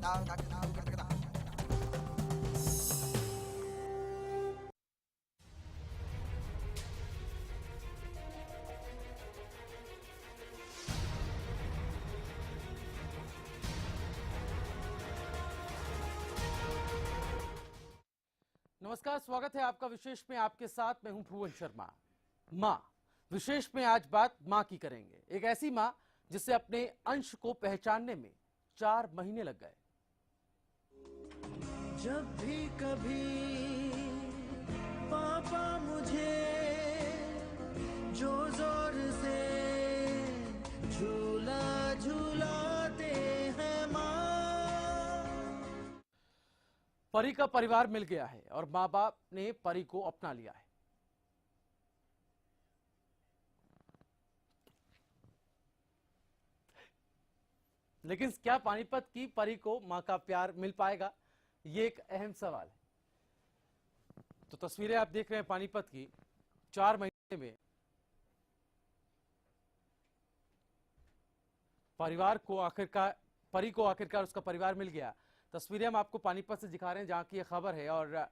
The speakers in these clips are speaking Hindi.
नमस्कार, स्वागत है आपका विशेष में। आपके साथ मैं हूं भुवन शर्मा। मां विशेष में आज बात मां की करेंगे। एक ऐसी मां जिसे अपने अंश को पहचानने में 4 महीने लग गए। जब भी कभी पापा मुझे जो जोर से झूला झूलाते हैं मां। परी का परिवार मिल गया है और मां बाप ने परी को अपना लिया है। लेकिन क्या पानीपत की परी को मां का प्यार मिल पाएगा, ये एक अहम सवाल है। तो तस्वीरें आप देख रहे हैं पानीपत की। 4 महीने में परी को आखिरकार उसका परिवार मिल गया। तस्वीरें हम आपको पानीपत से दिखा रहे हैं जहां की यह खबर है। और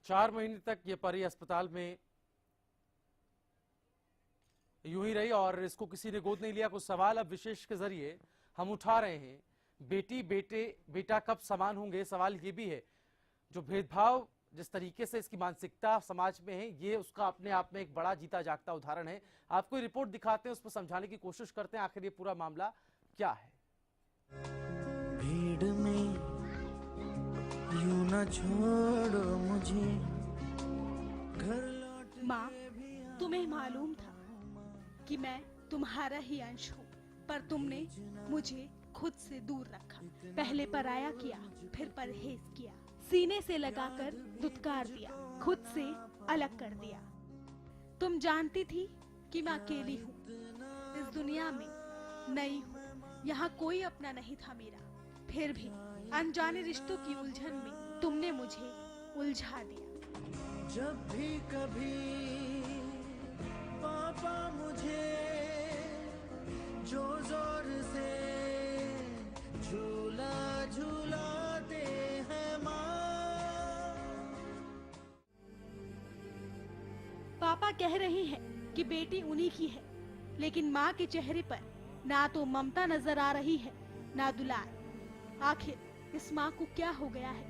चार महीने तक ये परी अस्पताल में यूं ही रही और इसको किसी ने गोद नहीं लिया। कुछ सवाल अब विशेष के जरिए हम उठा रहे हैं। बेटी बेटा कब समान होंगे, सवाल ये भी है। जो भेदभाव जिस तरीके से इसकी मानसिकता समाज में है, ये उसका अपने आप में एक बड़ा जीता जागता उदाहरण है। आपको रिपोर्ट दिखाते हैं, उस पर समझाने की कोशिश करते हैं आखिर ये पूरा मामला क्या है। भीड़ में यूं न छोड़ो मुझे, घर लौट माँ, तुम्हें मालूम था कि मैं तुम्हारा ही अंश हूँ, पर तुमने मुझे खुद से दूर रखा। पहले पराया किया, फिर परहेज किया, सीने से लगाकर दुत्कार दिया, खुद से अलग कर दिया। तुम जानती थी कि मैं अकेली हूँ, इस दुनिया में नई हूँ, यहाँ कोई अपना नहीं था मेरा। फिर भी अनजाने रिश्तों की उलझन में तुमने मुझे उलझा दिया। जब भी कभी पापा मुझे जो जोर से झूला झूलाते हैं मां। पापा कह रहे हैं कि बेटी उन्हीं की है, लेकिन माँ के चेहरे पर ना तो ममता नजर आ रही है, ना दुलार। आखिर इस माँ को क्या हो गया है?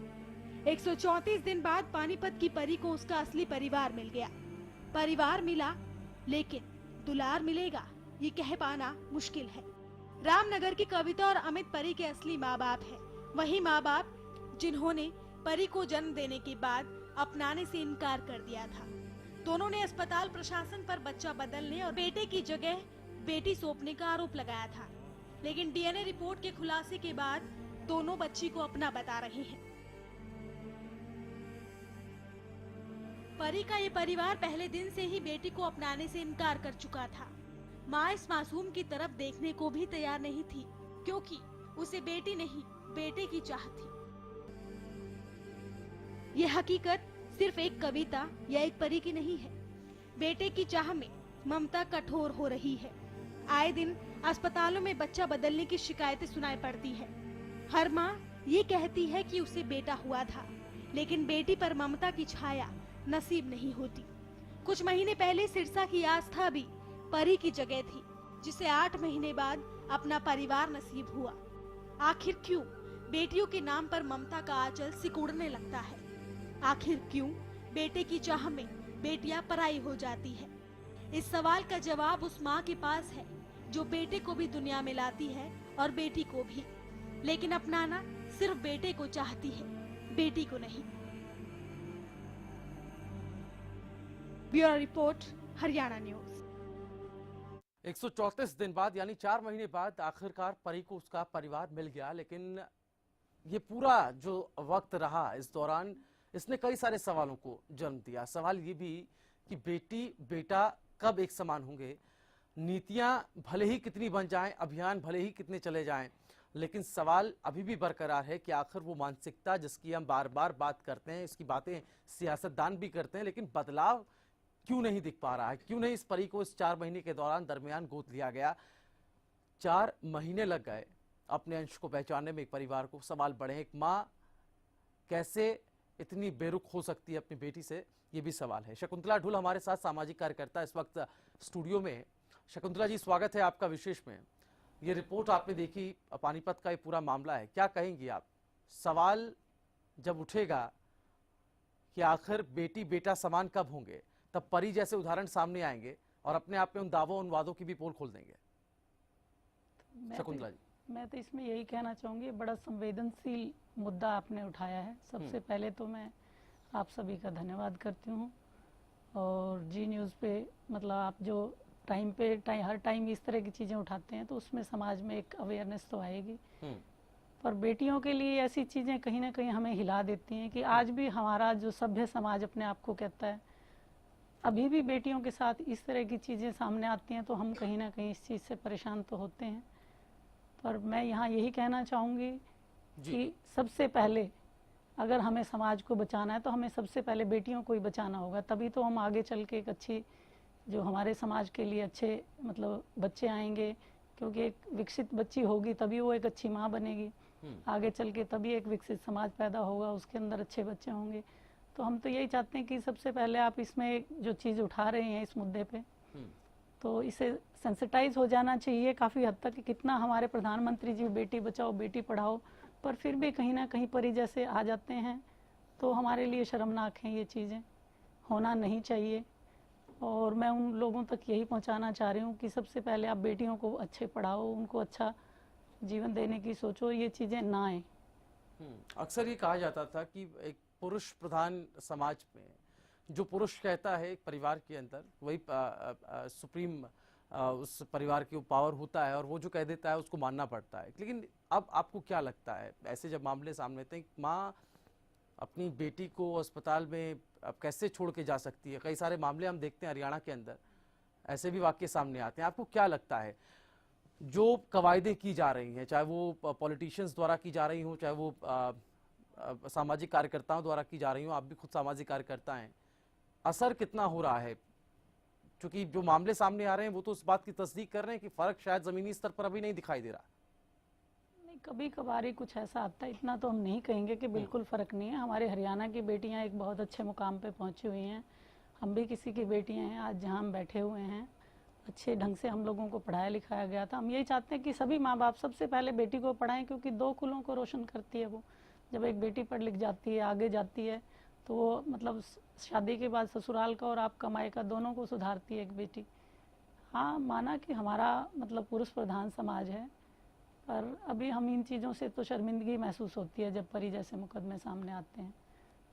134 दिन बाद पानीपत की परी को उसका असली परिवार मिल गया। परिवार मिला, लेकिन दुलार मिलेगा ये कह पाना मुश्किल है। रामनगर की कविता और अमित परी के असली माँ बाप हैं। वही माँ बाप जिन्होंने परी को जन्म देने के बाद अपनाने से इनकार कर दिया था। दोनों ने अस्पताल प्रशासन पर बच्चा बदलने और बेटे की जगह बेटी सौंपने का आरोप लगाया था, लेकिन डीएनए रिपोर्ट के खुलासे के बाद दोनों बच्ची को अपना बता रहे हैं। परी का ये परिवार पहले दिन से ही बेटी को अपनाने से इनकार कर चुका था। माँ इस मासूम की तरफ देखने को भी तैयार नहीं थी, क्योंकि उसे बेटी नहीं, बेटे की चाह थी। ये हकीकत सिर्फ एक कविता या एक परी की नहीं है। बेटे की चाह में ममता कठोर हो रही है। आए दिन अस्पतालों में बच्चा बदलने की शिकायतें सुनाई पड़ती है। हर माँ ये कहती है कि उसे बेटा हुआ था, लेकिन बेटी पर ममता की छाया नसीब नहीं होती। कुछ महीने पहले सिरसा की आस्था भी परी की जगह थी, जिसे 8 महीने बाद अपना परिवार नसीब हुआ। आखिर क्यों बेटियों के नाम पर ममता का आंचल सिकुड़ने लगता है? आखिर क्यों बेटे की चाह में बेटियां पराई हो जाती है? इस सवाल का जवाब उस माँ के पास है जो बेटे को भी दुनिया में लाती है और बेटी को भी, लेकिन अपनाना सिर्फ बेटे को चाहती है, बेटी को नहीं। Bureau report, Haryana news. 134 दिन बाद यानी 4 महीने बाद आखिरकार परी को उसका परिवार मिल गया। लेकिन ये पूरा जो वक्त रहा, इस दौरान इसने कई सारे सवालों को जन्म दिया। सवाल ये भी कि बेटी बेटा कब एक समान होंगे। नीतियां भले ही कितनी बन जाएं, अभियान भले ही कितने चले जाएं, लेकिन सवाल अभी भी बरकरार है कि आखिर वो मानसिकता जिसकी हम बार बार बात करते हैं, इसकी बातें सियासतदान भी करते हैं, लेकिन बदलाव क्यों नहीं दिख पा रहा है? क्यों नहीं इस परी को इस 4 महीने के दरमियान गोद लिया गया? 4 महीने लग गए अपने अंश को पहचानने में एक परिवार को। सवाल बढ़े, एक माँ कैसे इतनी बेरुख हो सकती है अपनी बेटी से, ये भी सवाल है। शकुंतला ढुल हमारे साथ सामाजिक कार्यकर्ता इस वक्त स्टूडियो में। शकुंतला जी, स्वागत है आपका विशेष में। ये रिपोर्ट आपने देखी, पानीपत का ये पूरा मामला है, क्या कहेंगी आप? सवाल जब उठेगा कि आखिर बेटी बेटा समान कब होंगे, तब परी जैसे उदाहरण सामने आएंगे और अपने आप में उन दावों उन वादों की भी पोल खोल देंगे। शकुंतला जी, मैं तो इसमें यही कहना चाहूँगी, बड़ा संवेदनशील मुद्दा आपने उठाया है। सबसे पहले तो मैं आप सभी का धन्यवाद करती हूँ, और जी न्यूज़ पे मतलब आप जो टाइम पे हर टाइम इस तरह की चीज़ें उठाते हैं तो उसमें समाज में एक अवेयरनेस तो आएगी। पर बेटियों के लिए ऐसी चीज़ें कहीं ना कहीं हमें हिला देती हैं कि आज भी हमारा जो सभ्य समाज अपने आप को कहता है, अभी भी बेटियों के साथ इस तरह की चीज़ें सामने आती हैं, तो हम कहीं ना कहीं इस चीज़ से परेशान तो होते हैं। पर मैं यहाँ यही कहना चाहूँगी कि सबसे पहले अगर हमें समाज को बचाना है तो हमें सबसे पहले बेटियों को ही बचाना होगा, तभी तो हम आगे चल के एक अच्छी, जो हमारे समाज के लिए अच्छे मतलब बच्चे आएंगे, क्योंकि एक विकसित बच्ची होगी तभी वो एक अच्छी माँ बनेगी, आगे चल के तभी एक विकसित समाज पैदा होगा, उसके अंदर अच्छे बच्चे होंगे। तो हम तो यही चाहते हैं कि सबसे पहले आप इसमें जो चीज़ उठा रहे हैं इस मुद्दे पे, तो इसे सेंसिटाइज हो जाना चाहिए काफ़ी हद तक। कितना हमारे प्रधानमंत्री जी बेटी बचाओ बेटी पढ़ाओ, पर फिर भी कहीं ना कहीं परी जैसे आ जाते हैं, तो हमारे लिए शर्मनाक हैं, ये चीज़ें होना नहीं चाहिए। और मैं उन लोगों तक यही पहुंचाना चाह रही हूँ कि सबसे पहले आप बेटियों को अच्छे पढ़ाओ, उनको अच्छा जीवन देने की सोचो, ये चीज़ें ना आए। अक्सर ये कहा जाता था कि एक पुरुष प्रधान समाज में जो पुरुष कहता है एक परिवार के अंदर, वही सुप्रीम उस परिवार की पावर होता है, और वो जो कह देता है उसको मानना पड़ता है। लेकिन अब आपको क्या लगता है, ऐसे जब मामले सामने आते हैं, माँ अपनी बेटी को अस्पताल में अब कैसे छोड़ के जा सकती है? कई सारे मामले हम देखते हैं हरियाणा के अंदर, ऐसे भी वाक्य सामने आते हैं। आपको क्या लगता है, जो कवायदे की जा रही हैं, चाहे वो पॉलिटिशियंस द्वारा की जा रही हो, चाहे वो सामाजिक कार्यकर्ताओं द्वारा की जा रही हो, आप भी खुद सामाजिक कार्यकर्ता हैं, असर कितना हो रहा है? क्योंकि जो मामले सामने आ रहे हैं वो तो उस बात की तस्दीक कर रहे हैं कि फर्क शायद जमीनी स्तर पर अभी नहीं दिखाई दे रहा। नहीं, कभी कभार ही कुछ ऐसा आता है, इतना तो हम नहीं कहेंगे कि बिल्कुल फ़र्क नहीं है। हमारे हरियाणा की बेटियां एक बहुत अच्छे मुकाम पे पहुंची हुई हैं, हम भी किसी की बेटियां हैं आज जहां हम बैठे हुए हैं। अच्छे ढंग से हम लोगों को पढ़ाया लिखाया गया था। हम यही चाहते हैं कि सभी माँ बाप सबसे पहले बेटी को पढ़ाएं, क्योंकि 2 कुलों को रोशन करती है वो। जब एक बेटी पढ़ लिख जाती है, आगे जाती है, तो वो मतलब शादी के बाद ससुराल का और आप कमाई का दोनों को सुधारती है एक बेटी। हाँ, माना कि हमारा मतलब पुरुष प्रधान समाज है, पर अभी हम इन चीज़ों से तो शर्मिंदगी महसूस होती है जब परी जैसे मुकदमे सामने आते हैं।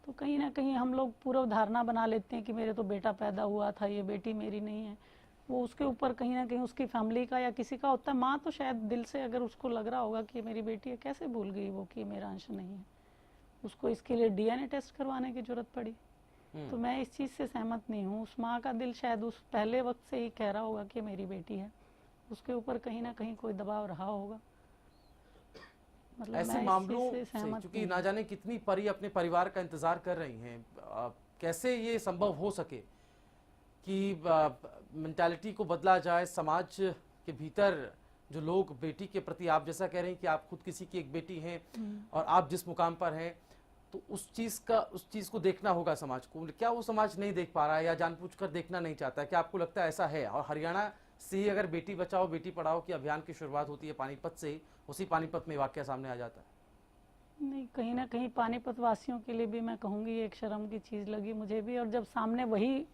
तो कहीं ना कहीं हम लोग पूर्व धारणा बना लेते हैं कि मेरे तो बेटा पैदा हुआ था, ये बेटी मेरी नहीं है। वो उसके ऊपर कहीं ना कहीं उसकी फैमिली का या किसी का होता है। माँ तो शायद दिल से अगर उसको लग रहा होगा कि मेरी बेटी है, कैसे भूल गई वो कि मेरा अंश नहीं है, उसको इसके लिए डीएनए टेस्ट करवाने की जरूरत पड़ी। तो मैं इस चीज़ से सहमत नहीं हूँ। उस माँ का दिल शायद उस पहले वक्त से ही कह रहा होगा कि मेरी बेटी है, उसके ऊपर कहीं ना कहीं कोई दबाव रहा होगा। मतलब ऐसे मामलों से क्योंकि ना जाने कितनी परी अपने परिवार का इंतजार कर रही हैं, कैसे ये संभव हो सके कि मेंटालिटी को बदला जाए समाज के भीतर। जो लोग बेटी के प्रति, आप जैसा कह रहे हैं कि आप खुद किसी की एक बेटी हैं और आप जिस मुकाम पर हैं, तो उस चीज़ को देखना होगा समाज को। क्या वो समाज नहीं देख पा रहा है या जानबूझकर देखना नहीं चाहता है? क्या आपको लगता है ऐसा है? और हरियाणा से ही अगर बेटी बचाओ बेटी पढ़ाओ के अभियान की शुरुआत होती है पानीपत से ही, उसी पानीपत में वाकया सामने आ जाता है। नहीं, कहीं ना कहीं पानीपत वासियों के लिए भी मैं कहूँगी एक शर्म की चीज़ लगी मुझे भी। और जब सामने वही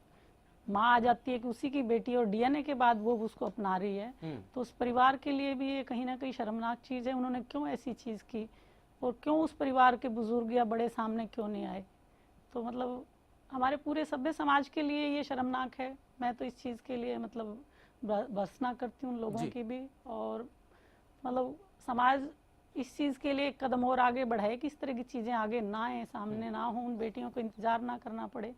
माँ आ जाती है कि उसी की बेटी और डीएनए के बाद वो उसको अपना रही है, तो उस परिवार के लिए भी ये कहीं ना कहीं शर्मनाक चीज़ है। उन्होंने क्यों ऐसी चीज़ की, और क्यों उस परिवार के बुजुर्ग या बड़े सामने क्यों नहीं आए? तो मतलब हमारे पूरे सभ्य समाज के लिए ये शर्मनाक है। मैं तो इस चीज़ के लिए मतलब भर्त्सना करती हूँ उन लोगों की भी, और मतलब समाज इस चीज़ के लिए एक कदम और आगे बढ़ाए कि इस तरह की चीज़ें आगे ना आए, सामने ना हो, उन बेटियों को इंतजार ना करना पड़े।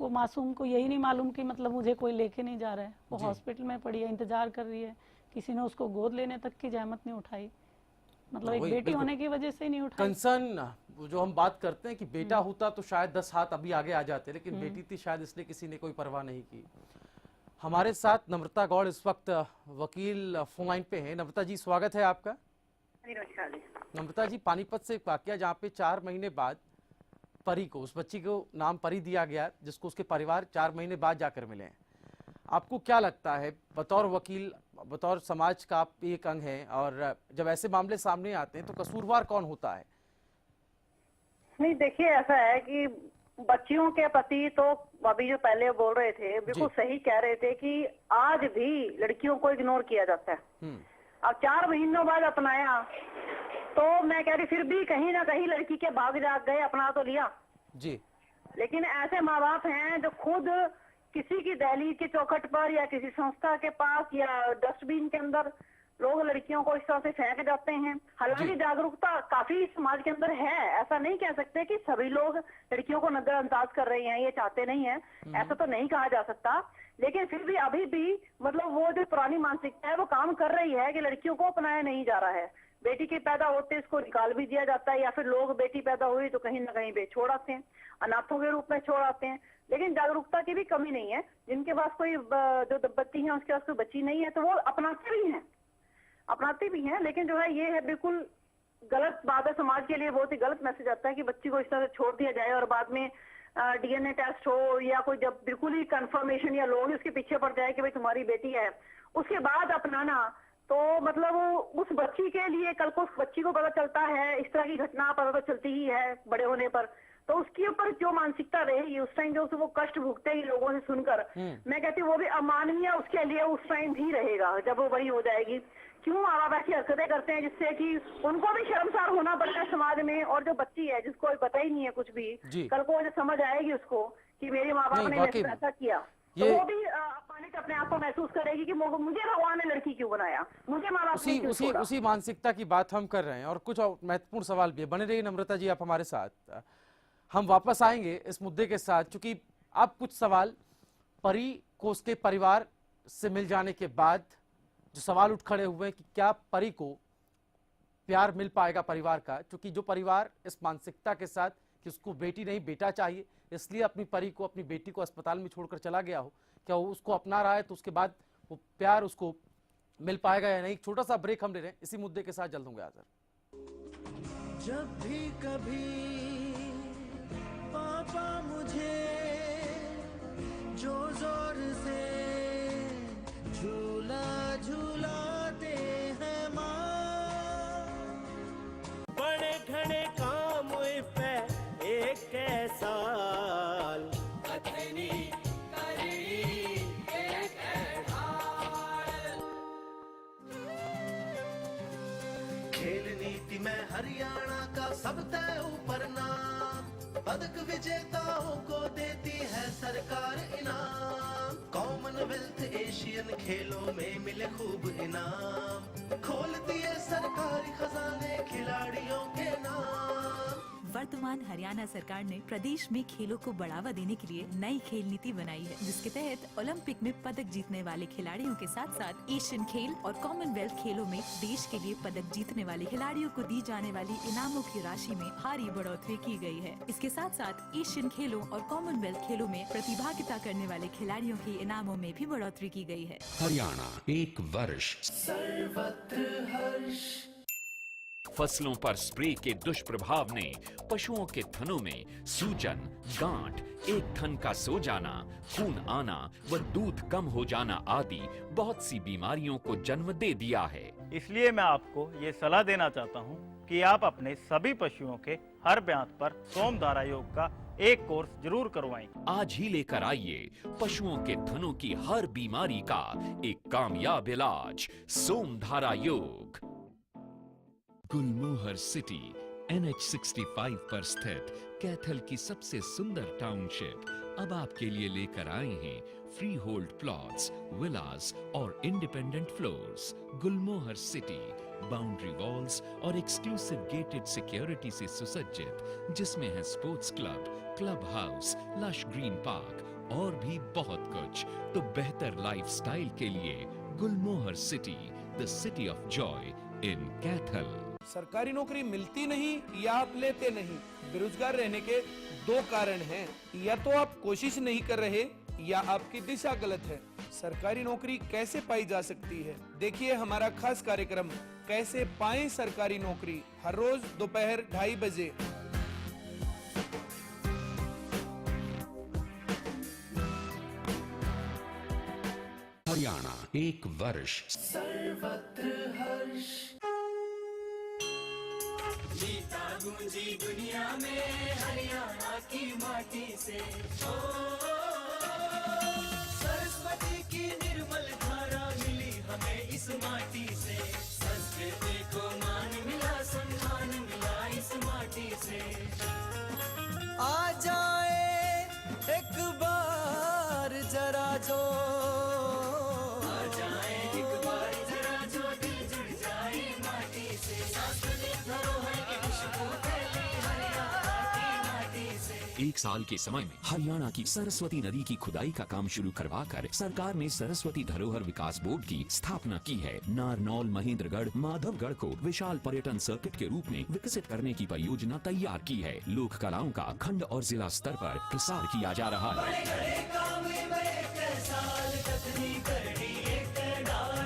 वो मासूम को यही नहीं मालूम कि मतलब मुझे कोई लेके नहीं जा रहा है, वो हॉस्पिटल में पड़ी है, इंतजार कर रही है, किसी ने उसको गोद लेने तक की जहमत नहीं उठाई। मतलब एक वही, बेटी बिल्कुल। होने की वजह से ही नहीं उठाई। कंसर्न जो हम बात करते हैं कि बेटा होता तो शायद 10 हाथ अभी आगे आ जाते, लेकिन बेटी थी शायद इसलिए किसी ने कोई परवाह नहीं की। हमारे साथ नम्रता गौड़ इस वक्त वकील फोन लाइन पे हैं। नम्रता जी, स्वागत है आपका। नमस्कार जी। नम्रता जी, पानीपत से एक वाकया जहाँ पे 4 महीने बाद परी को, उस बच्ची को नाम परी दिया गया, जिसको उसके परिवार 4 महीने बाद जाकर मिले हैं। आपको क्या लगता है, बतौर वकील, बतौर समाज का आप एक अंग हैं, और जब ऐसे मामले सामने आते हैं तो कसूरवार कौन होता है? नहीं, देखिए ऐसा है कि बच्चियों के प्रति तो अभी जो पहले बोल रहे थे बिल्कुल सही कह रहे थे कि आज भी लड़कियों को इग्नोर किया जाता है। अब 4 महीनों बाद अपनाया तो मैं कह रही फिर भी कहीं ना कहीं लड़की के भाग जाग गए, अपना तो लिया जी। लेकिन ऐसे माँ बाप हैं जो खुद किसी की दहलीज के चौखट पर या किसी संस्था के पास या डस्टबिन के अंदर लोग लड़कियों को इस तरह से फेंक जाते हैं। हालांकि जागरूकता काफी समाज के अंदर है, ऐसा नहीं कह सकते कि सभी लोग लड़कियों को नजरअंदाज कर रहे हैं, ये चाहते नहीं है, ऐसा तो नहीं कहा जा सकता। लेकिन फिर भी अभी भी मतलब वो जो पुरानी मानसिकता है वो काम कर रही है कि लड़कियों को अपनाया नहीं जा रहा है। बेटी के पैदा होते इसको निकाल भी दिया जाता है, या फिर लोग बेटी पैदा हुई तो कहीं ना कहीं छोड़ आते हैं, अनाथों के रूप में छोड़ आते हैं। लेकिन जागरूकता की भी कमी नहीं है। जिनके पास कोई जो दंपत्ति है उसके पास कोई बच्ची नहीं है तो वो अपनाते भी हैं, लेकिन जो है ये है बिल्कुल गलत बात है। समाज के लिए बहुत ही गलत मैसेज आता है कि बच्ची को इस तरह से छोड़ दिया जाए और बाद में डीएनए टेस्ट हो या कोई जब बिल्कुल ही कंफर्मेशन या लोग उसके पीछे पड़ जाए कि भाई तुम्हारी बेटी है, उसके बाद अपनाना तो मतलब उस बच्ची के लिए कल को उस बच्ची को पता चलता है, इस तरह की घटना पता तो चलती ही है बड़े होने पर, तो उसके ऊपर जो मानसिकता रहेगी उस टाइम जो वो कष्ट भुगतेगी लोगों से सुनकर, मैं कहती हूँ वो भी अमानवीय उसके लिए उस टाइम भी रहेगा जब वो बड़ी हो जाएगी। क्यों माँ बाप ऐसी हरकतें करते हैं जिससे कि उनको भी शर्मसार होना पड़ता है समाज में, और जो बच्ची है जिसको पता ही नहीं है कुछ भी, कल को जो समझ आएगी उसको कि मेरे माँ बाप ने मेरे साथ ऐसा किया, तो वो भी अपमानित अपने आप को महसूस करेगी कि मुझे भगवान ने लड़की क्यों बनाया, मुझे माँ बाप ने क्यों छोड़ा। उसी मानसिकता की बात हम कर रहे हैं, और कुछ और महत्वपूर्ण सवाल भी है। बने रहिए नम्रता जी आप हमारे साथ, हम वापस आएंगे इस मुद्दे के साथ, क्योंकि अब कुछ सवाल परी को उसके परिवार से मिल जाने के बाद जो सवाल उठ खड़े हुए हैं कि क्या परी को प्यार मिल पाएगा परिवार का, क्योंकि जो परिवार इस मानसिकता के साथ कि उसको बेटी नहीं बेटा चाहिए इसलिए अपनी परी को, अपनी बेटी को अस्पताल में छोड़कर चला गया हो, क्या वो उसको अपना रहा है तो उसके बाद वो प्यार उसको मिल पाएगा या नहीं। छोटा सा ब्रेक हम ले रहे हैं, इसी मुद्दे के साथ जल्द होंगे हाजिर। जब भी कभी पापा मुझे जो जोर से झूला झूलाते हैं माँ, बड़े घने काम पे एक साल कथनी करी एक खेल नीति में हरियाणा का सबसे ऊपर नाम, पदक विजेताओं को देती है सरकार इनाम। कॉमनवेल्थ एशियन खेलों में मिले खूब इनाम, खोल दिए सरकारी खजाने खिलाड़ियों के नाम। वर्तमान हरियाणा सरकार ने प्रदेश में खेलों को बढ़ावा देने के लिए नई खेल नीति बनाई है, जिसके तहत ओलंपिक में पदक जीतने वाले खिलाड़ियों के साथ साथ एशियन खेल और कॉमनवेल्थ खेलों में देश के लिए पदक जीतने वाले खिलाड़ियों को दी जाने वाली इनामों की राशि में भारी बढ़ोतरी की गई है। इसके साथ साथ एशियन खेलों और कॉमनवेल्थ खेलों में प्रतिभागिता करने वाले खिलाड़ियों के इनामों में भी बढ़ोतरी की गई है। हरियाणा 1 वर्ष सर्वत्र हर्ष। फसलों पर स्प्रे के दुष्प्रभाव ने पशुओं के थनों में सूजन, गांठ, एक थन का सो जाना, खून आना व दूध कम हो जाना आदि बहुत सी बीमारियों को जन्म दे दिया है। इसलिए मैं आपको ये सलाह देना चाहता हूँ कि आप अपने सभी पशुओं के हर ब्यात पर सोमधारा योग का एक कोर्स जरूर करवाएं। आज ही लेकर आइए पशुओं के थनों की हर बीमारी का एक कामयाब इलाज, सोमधारा योग। गुलमोहर सिटी NH65 पर स्थित कैथल की सबसे सुंदर टाउनशिप अब आपके लिए लेकर आए हैं फ्री होल्ड प्लॉट्स, विलास और independent floors. Gulmohar city boundary walls और एक्सक्लूसिव गेटेड सिक्योरिटी से सुसज्जित, जिसमें है sports club, club house, lush green park और भी बहुत कुछ। तो बेहतर लाइफस्टाइल के लिए Gulmohar city, the city of joy in Kaithal. सरकारी नौकरी मिलती नहीं या आप लेते नहीं। बेरोजगार रहने के दो कारण हैं, या तो आप कोशिश नहीं कर रहे या आपकी दिशा गलत है। सरकारी नौकरी कैसे पाई जा सकती है, देखिए हमारा खास कार्यक्रम कैसे पाएं सरकारी नौकरी, हर रोज दोपहर 2:30 बजे। हरियाणा एक वर्ष सर्वत्र हर्ष। जीता गूंजी दुनिया में हरियाणा की माटी से, ओ सरस्वती की निर्मल धारा मिली हमें इस माटी से। संस्कृति को मान मिला, सम्मान मिला इस माटी से। आ जाए एक बार जरा जो, आ जाए एक बार जरा जो, दिल जुड़ जाए माटी से। सांस्कृतिक धरोहर की खुशबू फैली हरियाणा की माटी से। एक साल के समय में हरियाणा की सरस्वती नदी की खुदाई का काम शुरू करवाकर सरकार ने सरस्वती धरोहर विकास बोर्ड की स्थापना की है। नारनौल, महेंद्रगढ़, माधवगढ़ को विशाल पर्यटन सर्किट के रूप में विकसित करने की परियोजना तैयार की है। लोक कलाओं का खंड और जिला स्तर पर प्रसार किया जा रहा है। बड़े काम में एक साल कतनी करनी एक डाल।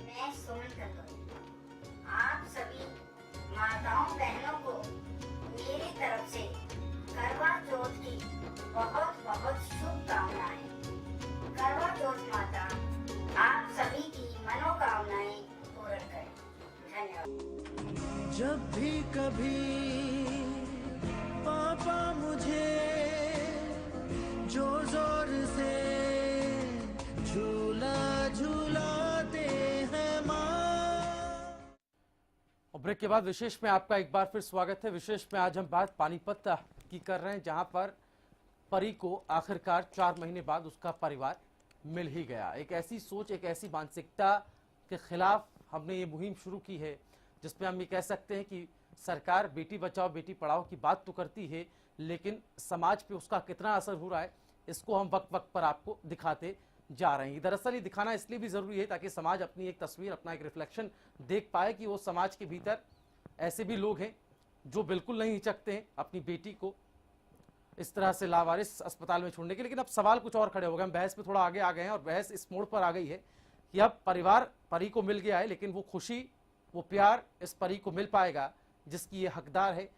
मैं सोनल कंदोरी आप सभी माताओं बहनों को मेरी तरफ से करवा चौथ की बहुत बहुत शुभकामनाएं। करवा चौथ माता आप सभी की मनोकामनाएं पूर्ण करें। धन्यवाद। जब भी कभी पापा मुझे जोर जोर से झूला झूलाते हैं माँ। और ब्रेक के बाद विशेष में आपका एक बार फिर स्वागत है। विशेष में आज हम बात पानीपत की कर रहे हैं, जहां पर परी को आखिरकार 4 महीने बाद उसका परिवार मिल ही गया। एक ऐसी सोच, एक ऐसी मानसिकता के खिलाफ हमने ये मुहिम शुरू की है, जिसमें हम ये कह सकते हैं कि सरकार बेटी बचाओ बेटी पढ़ाओ की बात तो करती है, लेकिन समाज पे उसका कितना असर हो रहा है इसको हम वक्त वक्त पर आपको दिखाते जा रहे हैं। दरअसल ये दिखाना इसलिए भी जरूरी है ताकि समाज अपनी एक तस्वीर, अपना एक रिफ्लेक्शन देख पाए कि वो समाज के भीतर ऐसे भी लोग हैं जो बिल्कुल नहीं हिचकते हैं अपनी बेटी को इस तरह से लावारिस अस्पताल में छोड़ने के। लेकिन अब सवाल कुछ और खड़े हो गए, हम बहस में थोड़ा आगे आ गए हैं और बहस इस मोड़ पर आ गई है कि अब परिवार परी को मिल गया है, लेकिन वो खुशी, वो प्यार इस परी को मिल पाएगा जिसकी ये हकदार है।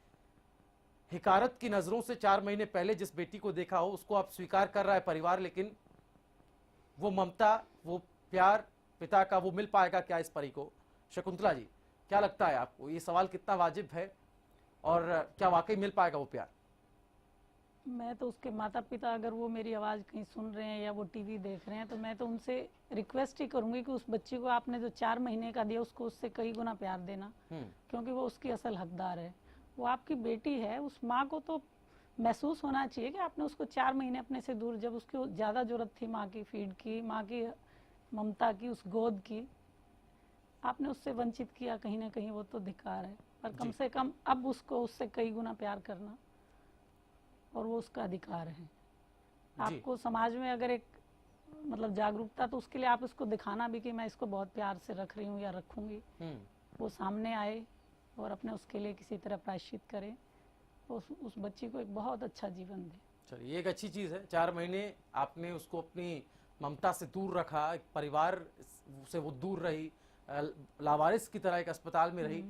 हिकारत की नजरों से 4 महीने पहले जिस बेटी को देखा हो उसको अब स्वीकार कर रहा है परिवार, लेकिन वो ममता, वो प्यार पिता का वो मिल पाएगा क्या इस परी को? शकुंतला जी, क्या लगता है आपको, ये सवाल कितना वाजिब है और क्या वाकई मिल पाएगा वो प्यार? मैं तो उसके माता पिता, अगर वो मेरी आवाज़ कहीं सुन रहे हैं या वो टीवी देख रहे हैं, तो मैं तो उनसे रिक्वेस्ट ही करूंगी कि उस बच्ची को आपने जो 4 महीने का दिया उसको उससे कई गुना प्यार देना, क्योंकि वो उसकी असल हकदार है। वो आपकी बेटी है, उस माँ को तो महसूस होना चाहिए कि आपने उसको 4 महीने अपने से दूर, जब उसकी ज़्यादा ज़रूरत थी माँ की फीड की, माँ की ममता की, उस गोद की, आपने उससे वंचित किया। कहीं ना कहीं वो तो धिक्कार है, पर कम से कम अब उसको उससे कई गुना प्यार करना, और वो उसका अधिकार है। आपको समाज में अगर एक मतलब जागरूकता, तो उसके लिए आप इसको दिखाना भी कि मैं इसको बहुत प्यार से रख रही हूँ या रखूंगी, वो सामने आए और अपने उसके लिए किसी तरह प्रायश्चित करें, उस बच्ची को एक बहुत अच्छा जीवन दे। चलिए, एक अच्छी चीज़ है, 4 महीने आपने उसको अपनी ममता से दूर रखा, एक परिवार से वो दूर रही, लावारिस की तरह एक अस्पताल में रही।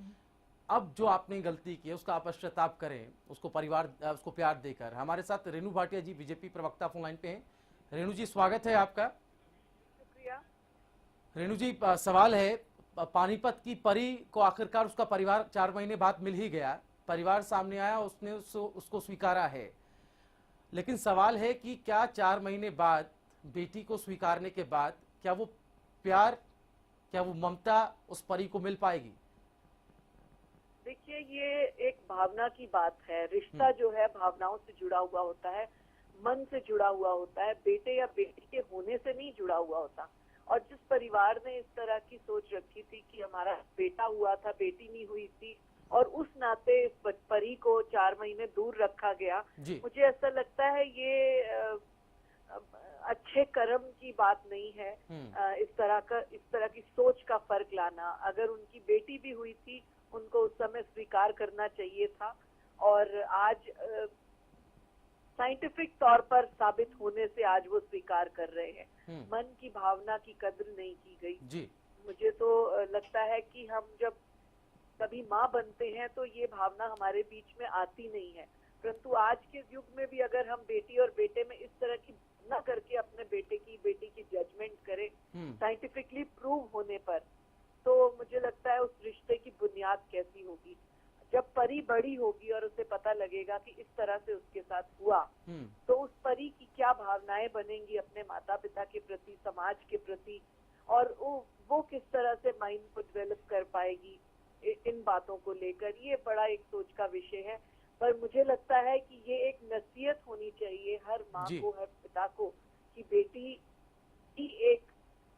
अब जो आपने गलती की है उसका आप पश्चाताप करें, उसको परिवार, उसको प्यार देकर। हमारे साथ रेणु भाटिया जी, बीजेपी प्रवक्ता फोन लाइन पे हैं। रेणु जी, स्वागत है आपका। शुक्रिया। रेणु जी, सवाल है, पानीपत की परी को आखिरकार उसका परिवार 4 महीने बाद मिल ही गया, परिवार सामने आया, उसने उसको स्वीकारा है, लेकिन सवाल है कि क्या 4 महीने बाद बेटी को स्वीकारने के बाद क्या वो प्यार, क्या वो ममता उस परी को मिल पाएगी? देखिए, ये एक भावना की बात है। रिश्ता जो है भावनाओं से जुड़ा हुआ होता है, मन से जुड़ा हुआ होता है, बेटे या बेटी के होने से नहीं जुड़ा हुआ होता। और जिस परिवार ने इस तरह की सोच रखी थी कि हमारा बेटा हुआ था, बेटी नहीं हुई थी, और उस नाते इस परी को 4 महीने दूर रखा गया, मुझे ऐसा लगता है ये अच्छे कर्म की बात नहीं है। इस तरह की सोच का फर्क लाना। अगर उनकी बेटी भी हुई थी, उनको उस समय स्वीकार करना चाहिए था, और आज साइंटिफिक तौर पर साबित होने से आज वो स्वीकार कर रहे हैं। मन की भावना की कद्र नहीं की गई। मुझे तो लगता है कि हम जब कभी माँ बनते हैं तो ये भावना हमारे बीच में आती नहीं है, परंतु आज के युग में भी अगर हम बेटी और बेटे में इस तरह की भावना करके अपने बेटी की जजमेंट करें साइंटिफिकली प्रूव होने पर, तो मुझे लगता है उस रिश्ते की बुनियाद कैसी होगी। जब परी बड़ी होगी और उसे पता लगेगा कि इस तरह से उसके साथ हुआ, तो उस परी की क्या भावनाएं बनेंगी अपने माता पिता के प्रति, समाज के प्रति, और वो किस तरह से माइंड को डेवलप कर पाएगी इन बातों को लेकर। ये बड़ा एक सोच का विषय है, पर मुझे लगता है कि ये एक नसीहत होनी चाहिए हर माँ को, हर पिता को, कि बेटी ही एक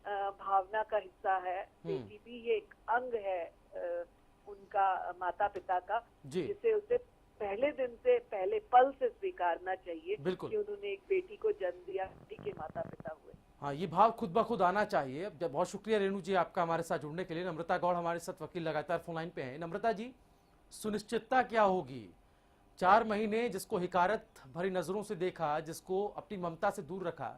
भावना का हिस्सा है, बेटी भी एक अंग है उनका माता पिता का, जिसे उसे पहले दिन से, पहले पल से स्वीकारना चाहिए कि उन्होंने एक बेटी को जन्म दिया, बेटी के माता पिता हुए। हाँ, ये भाव खुद ब खुद आना चाहिए। बहुत शुक्रिया रेणु जी आपका हमारे साथ जुड़ने के लिए। नम्रता गौड़ हमारे साथ वकील लगातार फोन लाइन पे हैं। नम्रता जी, सुनिश्चितता क्या होगी? 4 महीने जिसको हिकारत भरी नजरों से देखा, जिसको अपनी ममता से दूर रखा,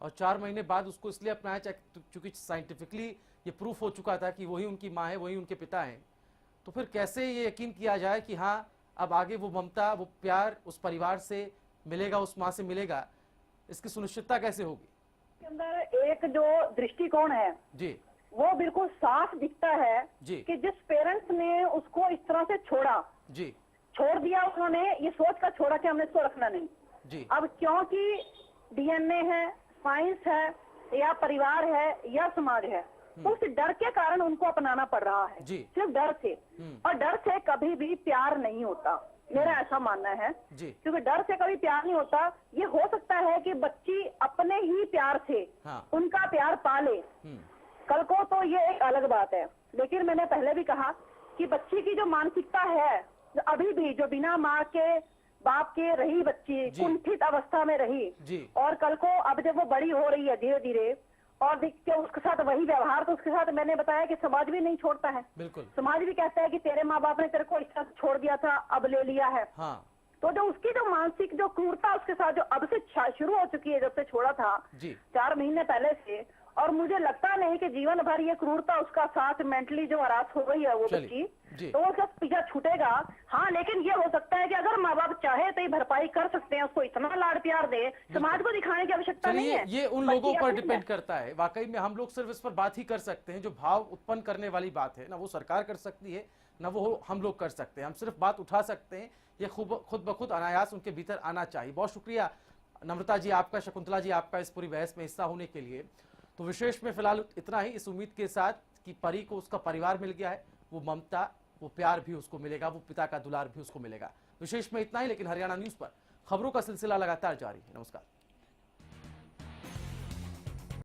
और 4 महीने बाद उसको इसलिए अपनाया क्योंकि साइंटिफिकली ये प्रूफ हो चुका था कि वही उनकी माँ है, वही उनके पिता हैं, तो फिर कैसे ये यकीन किया जाए कि हाँ अब आगे वो ममता, वो प्यार उस परिवार से मिलेगा, उस माँ से मिलेगा? इसकी सुनिश्चितता कैसे होगी? के अंदर एक जो दृष्टिकोण है जी, वो बिल्कुल साफ दिखता है कि जिस पेरेंट्स ने उसको इस तरह से छोड़ दिया, उन्होंने ये सोच कर छोड़ा कि हमने इसको रखना नहीं। अब क्योंकि डीएनए है, साइंस है, या परिवार है, या समाज है, उस डर के कारण उनको अपनाना पड़ रहा है, सिर्फ डर से। और डर से कभी भी प्यार नहीं होता, मेरा ऐसा मानना है, क्योंकि डर से कभी प्यार नहीं होता। ये हो सकता है कि बच्ची अपने ही प्यार से उनका प्यार पाले, कल को तो ये एक अलग बात है। लेकिन मैंने पहले भी कहा कि बच्ची की जो मानसिकता है, अभी भी जो बिना माँ के बाप के रही बच्ची, कुंठित अवस्था में रही, और कल को अब जब वो बड़ी हो रही है धीरे धीरे, और देखिए उसके साथ वही व्यवहार, तो उसके साथ मैंने बताया कि समाज भी नहीं छोड़ता है। समाज भी कहता है कि तेरे माँ बाप ने तेरे को इस तरह छोड़ दिया था, अब ले लिया है। तो जो उसकी जो मानसिक जो क्रूरता उसके साथ जो अब से शुरू हो चुकी है, जब से छोड़ा था 4 महीने पहले से, और मुझे लगता नहीं कि जीवन भर ये क्रूरता उसका साथ मेंटली जो हरास हो गई है वो बच्ची, तो उसका पीछा छूटेगा। हाँ, लेकिन ये हो सकता है कि अगर माँ बाप चाहे तो ये भरपाई कर सकते हैं, उसको इतना लाड प्यार दे, समाज को दिखाने की आवश्यकता नहीं है। ये उन लोगों पर डिपेंड करता है। वाकई में हम लोग सिर्फ इस पर बात ही कर सकते हैं, जो भाव उत्पन्न करने वाली बात है ना, वो सरकार कर सकती है, ना वो हम लोग कर सकते हैं। हम सिर्फ बात उठा सकते हैं, ये खुद ब खुद अनायास उनके भीतर आना चाहिए। बहुत शुक्रिया नम्रता जी आपका, शकुंतला जी आपका इस पूरी बहस में हिस्सा होने के लिए। तो विशेष में फिलहाल इतना ही, इस उम्मीद के साथ कि परी को उसका परिवार मिल गया है, वो ममता, वो प्यार भी उसको मिलेगा, वो पिता का दुलार भी उसको मिलेगा। विशेष में इतना ही, लेकिन हरियाणा न्यूज पर खबरों का सिलसिला लगातार जारी है। नमस्कार।